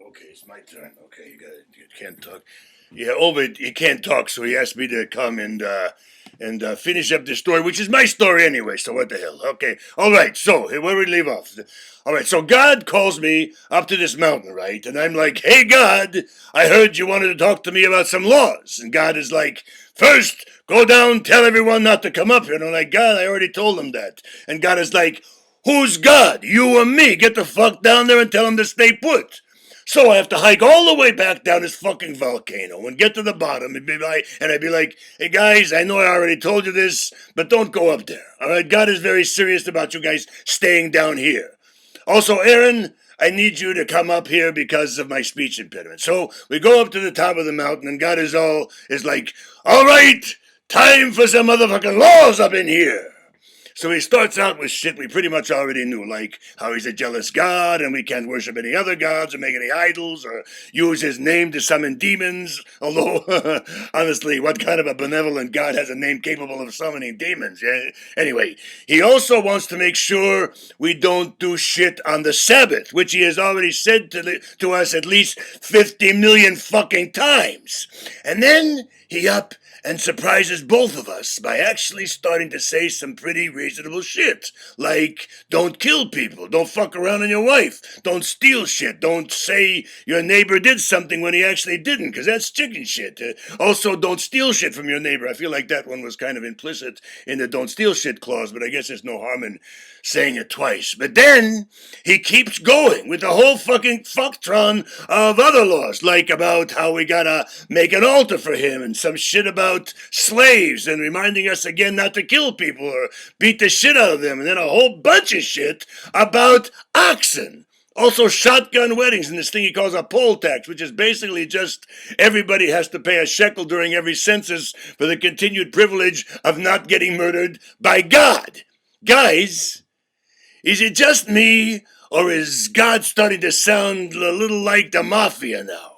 Okay, it's my turn. Okay, you can't talk. Yeah, Ovid, he can't talk, so he asked me to come and finish up the story, which is my story anyway. So what the hell? Okay, all right. So where we leave off? All right. So God calls me up to this mountain, right? And I'm like, "Hey, God, I heard you wanted to talk to me about some laws." And God is like, "First, go down, tell everyone not to come up here." And I'm like, "God, I already told them that." And God is like, "Who's God? You or me? Get the fuck down there and tell them to stay put." So I have to hike all the way back down this fucking volcano and get to the bottom and I'd be like, "Hey guys, I know I already told you this, but don't go up there. All right, God is very serious about you guys staying down here. Also, Aaron, I need you to come up here because of my speech impediment." So we go up to the top of the mountain, and God is like, "All right, time for some motherfucking laws up in here." So he starts out with shit we pretty much already knew, like how he's a jealous god and we can't worship any other gods or make any idols or use his name to summon demons. Although, honestly, what kind of a benevolent god has a name capable of summoning demons? Yeah? Anyway, he also wants to make sure we don't do shit on the Sabbath, which he has already said to us at least 50 million fucking times. And then he up and surprises both of us by actually starting to say some pretty reasonable shit. Like, don't kill people, don't fuck around on your wife, don't steal shit, don't say your neighbor did something when he actually didn't, because that's chicken shit. Also, don't steal shit from your neighbor. I feel like that one was kind of implicit in the don't steal shit clause, but I guess there's no harm in saying it twice. But then he keeps going with the whole fucking fucktron of other laws, like about how we gotta make an altar for him and some shit about slaves and reminding us again not to kill people or beat the shit out of them, and then a whole bunch of shit about oxen. Also, shotgun weddings and this thing he calls a poll tax, which is basically just everybody has to pay a shekel during every census for the continued privilege of not getting murdered by God. Guys, is it just me, or is God starting to sound a little like the mafia now?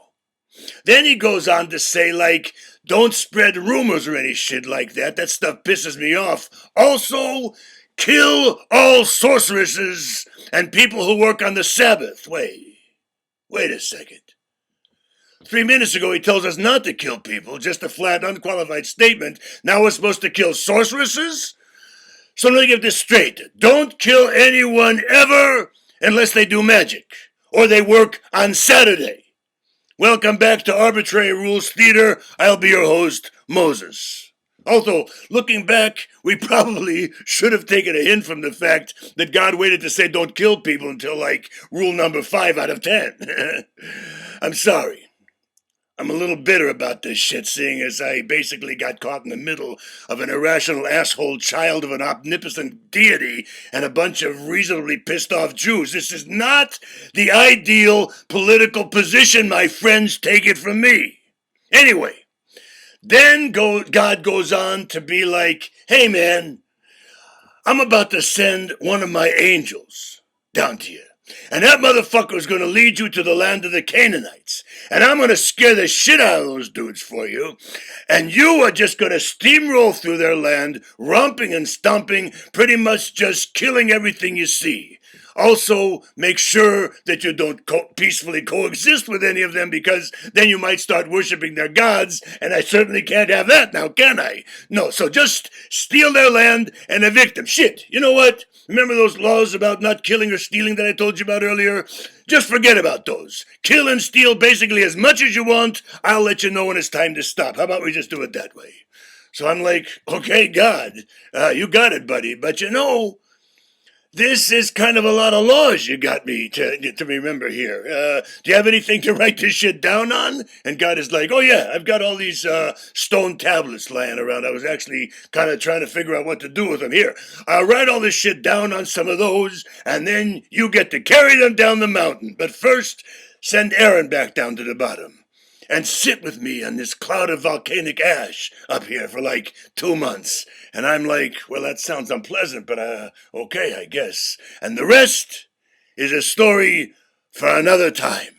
Then he goes on to say, like, don't spread rumors or any shit like that. That stuff pisses me off. Also, kill all sorceresses and people who work on the Sabbath. Wait a second. 3 minutes ago, he tells us not to kill people, just a flat, unqualified statement. Now we're supposed to kill sorceresses? So let me get this straight. Don't kill anyone ever unless they do magic or they work on Saturday. Welcome back to Arbitrary Rules Theater. I'll be your host, Moses. Although, looking back, we probably should have taken a hint from the fact that God waited to say don't kill people until, like, rule number 5 out of 10. I'm sorry. I'm a little bitter about this shit, seeing as I basically got caught in the middle of an irrational asshole child of an omnipotent deity and a bunch of reasonably pissed off Jews. This is not the ideal political position, my friends, take it from me. Anyway, then God goes on to be like, "Hey man, I'm about to send one of my angels down to you. And that motherfucker's gonna lead you to the land of the Canaanites. And I'm gonna scare the shit out of those dudes for you. And you are just gonna steamroll through their land, romping and stomping, pretty much just killing everything you see. Also, make sure that you don't peacefully coexist with any of them, because then you might start worshiping their gods, and I certainly can't have that now, can I? No, so just steal their land and evict them. Shit, you know what? Remember those laws about not killing or stealing that I told you about earlier? Just forget about those. Kill and steal basically as much as you want. I'll let you know when it's time to stop. How about we just do it that way? So I'm like, okay, God, you got it, buddy. But you know, this is kind of a lot of laws you got me to remember here. Do you have anything to write this shit down on? And God is like, oh yeah, I've got all these stone tablets lying around. I was actually kind of trying to figure out what to do with them. Here, I'll write all this shit down on some of those, and then you get to carry them down the mountain. But first, send Aaron back down to the bottom and sit with me on this cloud of volcanic ash up here for like 2 months. And I'm like, well, that sounds unpleasant, but okay, I guess. And the rest is a story for another time.